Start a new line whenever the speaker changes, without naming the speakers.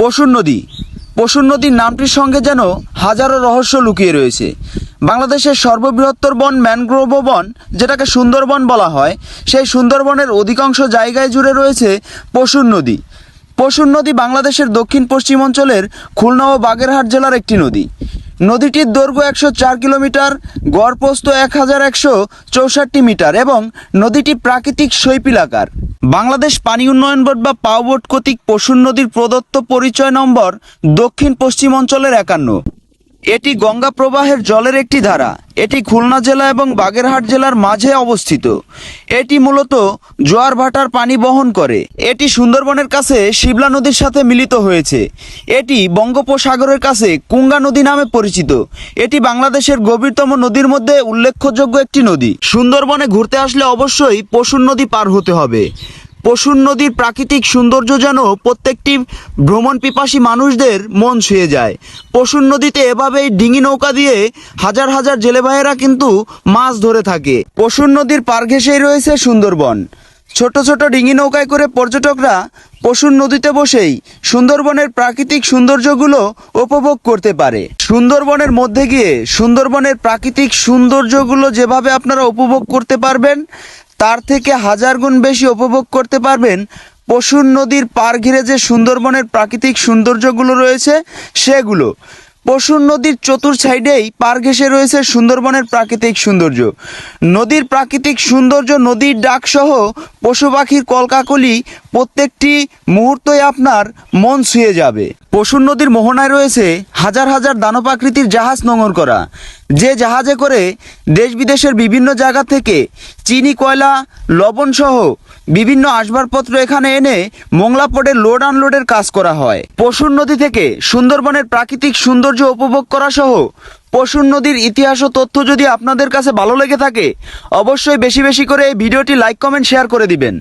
পশুর নদী। পশুর নদীর নামটির সঙ্গে যেন হাজারো রহস্য লুকিয়ে রয়েছে। বাংলাদেশের সর্ববৃহত্তর বন ম্যানগ্রোভ বন, যেটাকে সুন্দরবন বলা হয়, সেই সুন্দরবনের অধিকাংশ জায়গায় জুড়ে রয়েছে পশুর নদী। পশুর নদী বাংলাদেশের দক্ষিণ পশ্চিম অঞ্চলের খুলনা ও বাগেরহাট জেলার একটি নদী। নদীটির দৈর্ঘ্য 104 কিলোমিটার, গড় প্রস্থ 1164 মিটার এবং নদীটি প্রাকৃতিক শৈপিলাকার। বাংলাদেশ পানি উন্নয়ন বোর্ড বা পাও বোর্ড কর্তৃক পশুর নদীর প্রদত্ত পরিচয় নম্বর দক্ষিণ পশ্চিম অঞ্চলের 51। এটি গঙ্গা প্রবাহের জলের একটি ধারা। এটি খুলনা জেলা এবং বাগেরহাট জেলার মাঝে অবস্থিত। এটি মূলত জোয়ার ভাটার পানি বহন করে। এটি সুন্দরবনের কাছে শিবলা নদীর সাথে মিলিত হয়েছে। এটি বঙ্গোপসাগরের কাছে কুঙ্গা নদী নামে পরিচিত। এটি বাংলাদেশের গভীরতম নদীর মধ্যে উল্লেখযোগ্য একটি নদী। সুন্দরবনে ঘুরতে আসলে অবশ্যই পশুর নদী পার হতে হবে। পশুর নদীর প্রাকৃতিক সৌন্দর্য যেন প্রত্যেকটি ভ্রমণ পিপাসী মানুষদের মন ছুঁয়ে যায়। পশুর নদীতে এভাবেই ডিঙি নৌকা দিয়ে হাজার হাজার জেলে ভাইয়েরা কিন্তু মাছ ধরে থাকে। পশুর নদীর পার ঘেঁষেই রয়েছে সুন্দরবন। ছোট ছোট ডিঙি নৌকায় করে পর্যটকরা পশুর নদীতে বসেই সুন্দরবনের প্রাকৃতিক সৌন্দর্যগুলো উপভোগ করতে পারে। সুন্দরবনের মধ্যে গিয়ে সুন্দরবনের প্রাকৃতিক সৌন্দর্যগুলো যেভাবে আপনারা উপভোগ করতে পারবেন, তার থেকে হাজার গুণ বেশি উপভোগ করতে পারবেন পশুর নদীর পার ঘিরে যে সুন্দরবনের প্রাকৃতিক সৌন্দর্যগুলো রয়েছে সেগুলো। পশুর নদীর চতুর সাইডেই পার ঘেঁষে রয়েছে সুন্দরবনের প্রাকৃতিক সৌন্দর্য। নদীর প্রাকৃতিক সৌন্দর্য, নদীর ডাকসহ পশু পাখির কলকাকলি প্রত্যেকটি মুহূর্তই আপনার মন ছুঁয়ে যাবে। পশুর নদীর মোহনায় রয়েছে হাজার হাজার দানবাকৃতির জাহাজ নোঙর করা, যে জাহাজে করে দেশ বিদেশের বিভিন্ন জায়গা থেকে চিনি, কয়লা, লবণ সহ বিভিন্ন আসবাবপত্র এখানে এনে মোংলা পোর্টে লোড আনলোডের কাজ করা হয়। পশুর নদী থেকে সুন্দরবনের প্রাকৃতিক সৌন্দর্য উপভোগ করা সহ পশুর নদীর ইতিহাস ও তথ্য যদি আপনাদের কাছে ভালো লেগে থাকে, অবশ্যই বেশি বেশি করে এই ভিডিওটি লাইক, কমেন্ট, শেয়ার করে দিবেন।